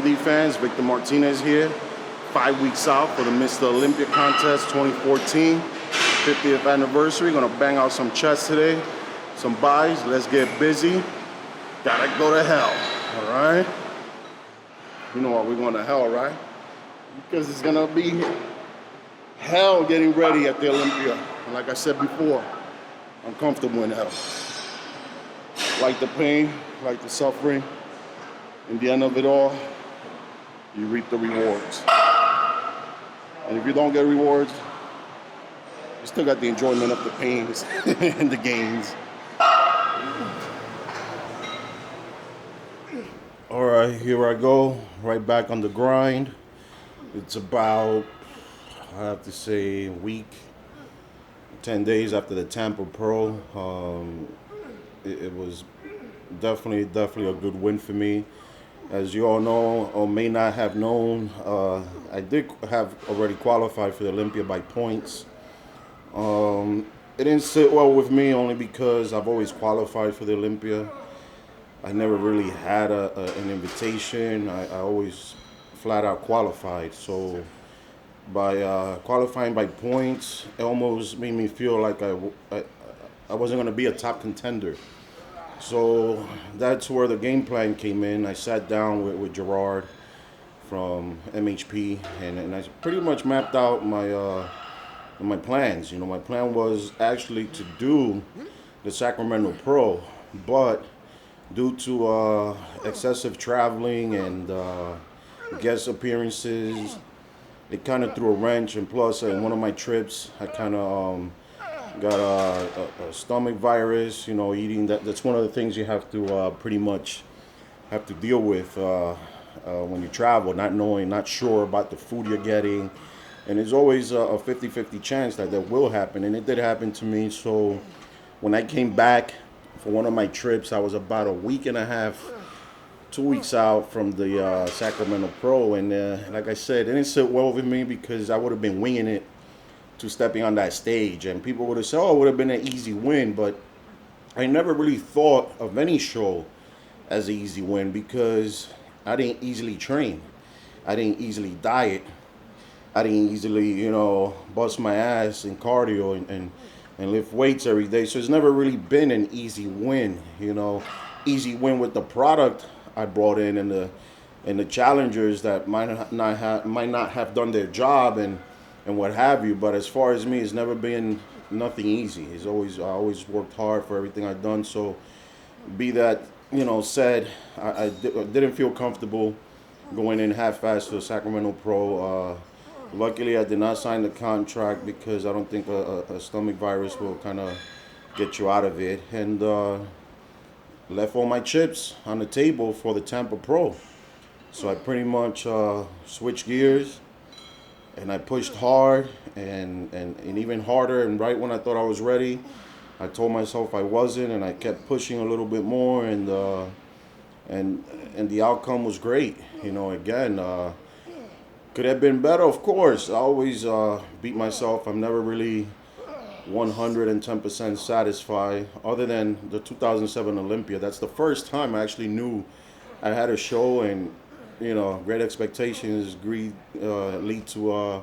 BOD fans, Victor Martinez here. 5 weeks out for the Mr. Olympia contest 2014, 50th anniversary. Gonna bang out some chests today, some buys. Let's get busy. Gotta go to hell, all right? You know what, we're going to hell, right? Because it's gonna be hell getting ready at the Olympia. And like I said before, I'm comfortable in hell. Like the pain, like the suffering. In the end of it all, you reap the rewards. And if you don't get rewards, you still got the enjoyment of the pains and the gains. All right, here I go, right back on the grind. It's about, I have to say, a week, 10 days after the Tampa Pro. It was definitely a good win for me. As you all know, or may not have known, I did have already qualified for the Olympia by points. It didn't sit well with me only because I've always qualified for the Olympia. I never really had an invitation. I always flat out qualified. So by qualifying by points, it almost made me feel like I wasn't going to be a top contender. So that's where the game plan came in. I sat down with Gerard from MHP, and I pretty much mapped out my plans. You know, my plan was actually to do the Sacramento Pro, but due to excessive traveling and guest appearances, it kind of threw a wrench. And plus, in one of my trips, I kind of got a stomach virus. You know, eating that's one of the things you have to pretty much have to deal with when you travel, not sure about the food you're getting. And there's always a 50-50 chance that will happen, and it did happen to me. So when I came back for one of my trips, I was about a week and a half, 2 weeks out from the Sacramento Pro, and like I said, it didn't sit well with me because I would have been winging it to stepping on that stage, and people would have said, oh, it would have been an easy win, but I never really thought of any show as an easy win because I didn't easily train. I didn't easily diet. I didn't easily, bust my ass in cardio and lift weights every day. So it's never really been an easy win, easy win with the product I brought in and the challengers that might not have done their job and what have you. But as far as me, it's never been nothing easy. I always worked hard for everything I've done. So be that, said, I didn't feel comfortable going in half-fast to the Sacramento Pro. Luckily, I did not sign the contract because I don't think a stomach virus will kind of get you out of it. And left all my chips on the table for the Tampa Pro. So I pretty much switched gears. And I pushed hard and even harder. And right when I thought I was ready, I told myself I wasn't, and I kept pushing a little bit more. And the outcome was great. Again, could have been better, of course. I always beat myself. I'm never really 110% satisfied. Other than the 2007 Olympia, that's the first time I actually knew I had a show and. Great expectations lead to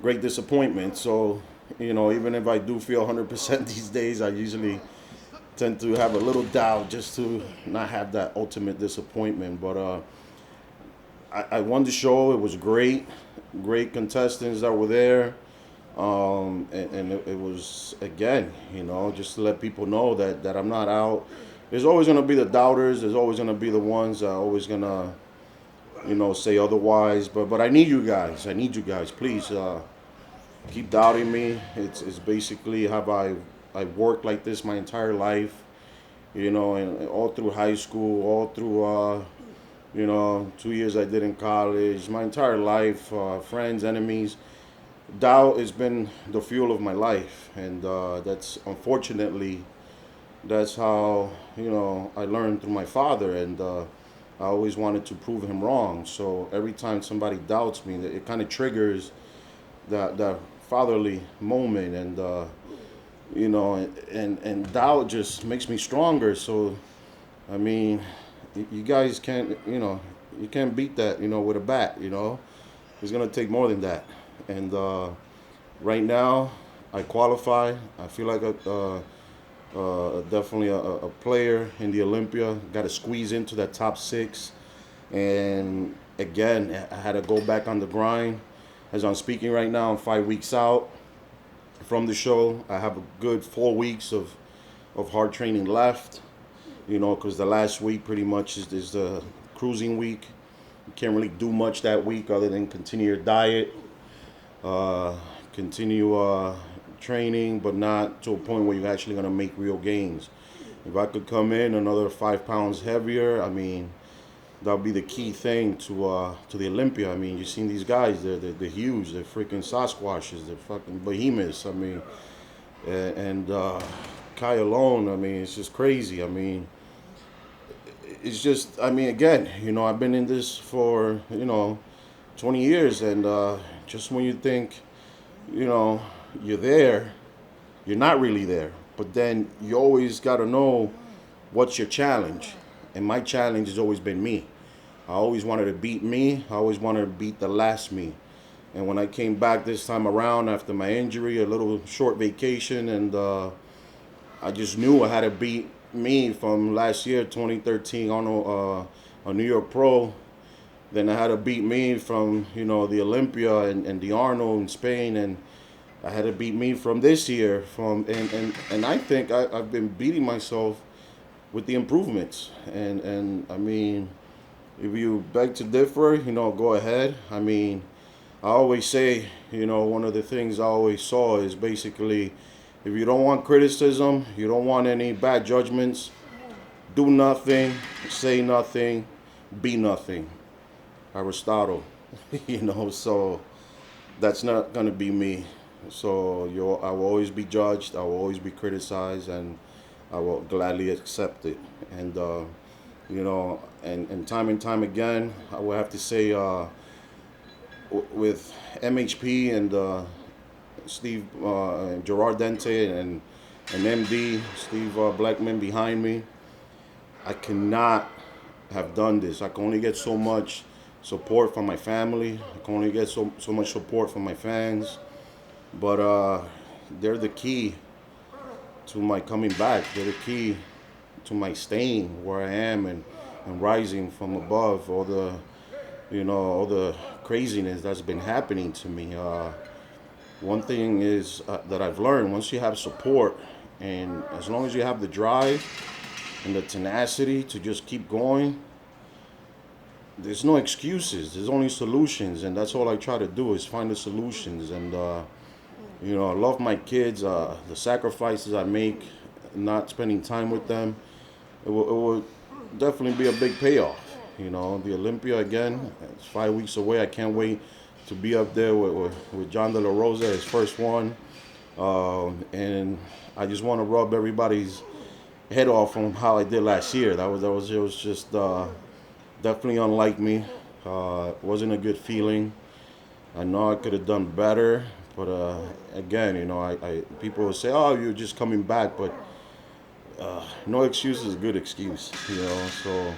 great disappointment. So, even if I do feel 100% these days, I usually tend to have a little doubt just to not have that ultimate disappointment. But I won the show. It was great great contestants that were there. And it was, again, just to let people know that I'm not out. There's always going to be the doubters. There's always going to be the ones that are always going to, say otherwise. But I need you guys. Please keep doubting me. It's basically how I worked like this my entire life, and all through high school, all through, 2 years I did in college, my entire life, friends, enemies. Doubt has been the fuel of my life, and that's unfortunately, that's how, I learned through my father, and I always wanted to prove him wrong. So every time somebody doubts me, it kind of triggers that fatherly moment, and and doubt just makes me stronger. So, I mean, you guys can't, can't beat that, with a bat. It's gonna take more than that. And right now, I qualify. I feel like definitely a player in the Olympia. Got to squeeze into that top 6. And again, I had to go back on the grind. As I'm speaking right now, I'm 5 weeks out from the show. I have a good 4 weeks of hard training left, because the last week pretty much is the cruising week. You can't really do much that week other than continue your diet, continue training, but not to a point where you're actually going to make real gains. If I could come in another 5 pounds heavier, I mean, that would be the key thing to the Olympia. I mean, you've seen these guys, they're huge, they're freaking Sasquatches, they're fucking behemoths. I mean, and Kai alone, I mean, it's just crazy. I mean, it's just, I mean, again, I've been in this for, 20 years, and just when you think, you're there, you're not really there. But then you always got to know what's your challenge. And my challenge has always been me. I always wanted to beat me. I always wanted to beat the last me. And when I came back this time around after my injury, a little short vacation, and I just knew I had to beat me from last year, 2013, a New York Pro. Then I had to beat me from, the Olympia and the Arnold in Spain. And I had to beat me from this year. And I think I've been beating myself with the improvements. And I mean, if you beg to differ, go ahead. I mean, I always say, one of the things I always saw is basically, if you don't want criticism, you don't want any bad judgments, do nothing, say nothing, be nothing. Aristotle, so that's not going to be me. So I will always be judged, I will always be criticized, and I will gladly accept it. And, and time again, I would have to say with MHP and Steve, Gerard Dente and MD, Steve Blackman behind me, I cannot have done this. I can only get so much support from my family. I can only get so much support from my fans. But they're the key to my coming back. They're the key to my staying where I am and rising from above all the craziness that's been happening to me. One thing is that I've learned, once you have support, and as long as you have the drive and the tenacity to just keep going, there's no excuses. There's only solutions, and that's all I try to do is find the solutions. And I love my kids. The sacrifices I make, not spending time with them, it will definitely be a big payoff. The Olympia again, it's 5 weeks away. I can't wait to be up there with John De La Rosa, his first one. And I just want to rub everybody's head off from how I did last year. It was just definitely unlike me. It wasn't a good feeling. I know I could have done better, but again, I people will say, "Oh, you're just coming back," but no excuse is a good excuse, So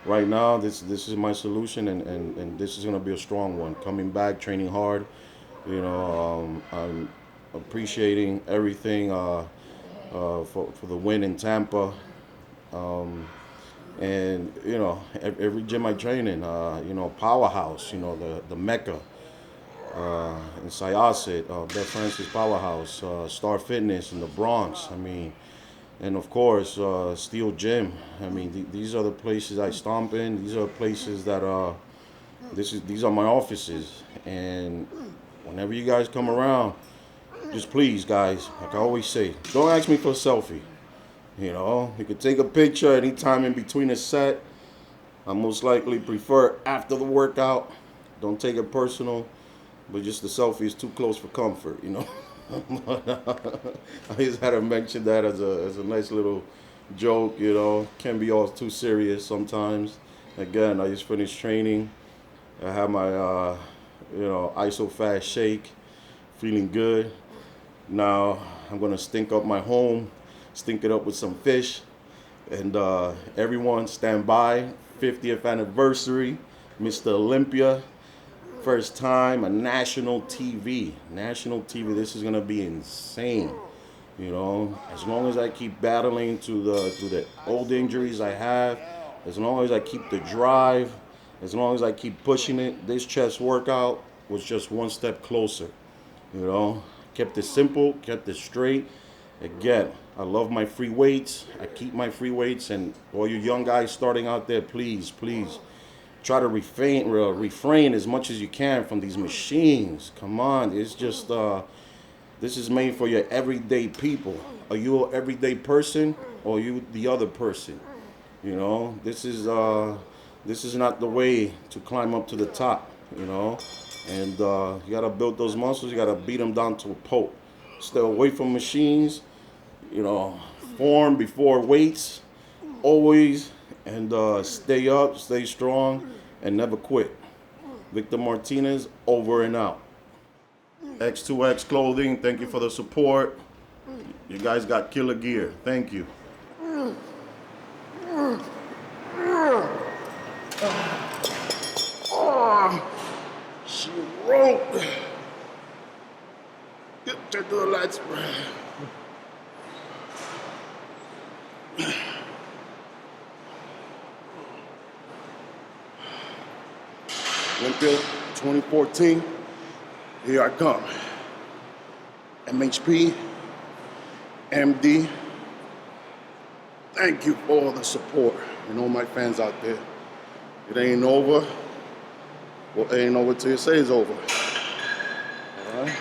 right now, this is my solution, and this is gonna be a strong one. Coming back, training hard, I'm appreciating everything for the win in Tampa. And every gym I train in, Powerhouse, the Mecca, in Syosset, Beth Francis Powerhouse, Star Fitness in the Bronx. I mean, and of course, Steel Gym. I mean, these are the places I stomp in. These are places that these are my offices. And whenever you guys come around, just please, guys, like I always say, don't ask me for a selfie. You could take a picture anytime in between a set. I most likely prefer after the workout. Don't take it personal, but just the selfie is too close for comfort, I just had to mention that as a nice little joke, Can't be all too serious sometimes. Again, I just finished training. I have my, ISO fast shake, feeling good. Now I'm gonna stink up my home. Stink it up with some fish, and everyone stand by. 50th anniversary Mr. Olympia. First time on national TV. National TV. This is gonna be insane. You know, as long as I keep battling through the old injuries I have, as long as I keep the drive, as long as I keep pushing it, this chest workout was just one step closer. You know, kept it simple, kept it straight. Again, I love my free weights. I keep my free weights, and all you young guys starting out there, please, please try to refrain as much as you can from these machines. Come on, it's just this is made for your everyday people. Are you an everyday person, or are you the other person? You know, this is not the way to climb up to the top. You know, and you gotta build those muscles. You gotta beat them down to a pulp. Stay away from machines. You know, form before weights, always, and stay up, stay strong, and never quit. Victor Martinez, over and out. X2X Clothing, thank you for the support. You guys got killer gear. Thank you. She broke. Get to the lights. Olympia 2014. Here I come. MHP, MD, thank you for all the support and all my fans out there. It ain't over. Well, it ain't over till you say it's over. All right?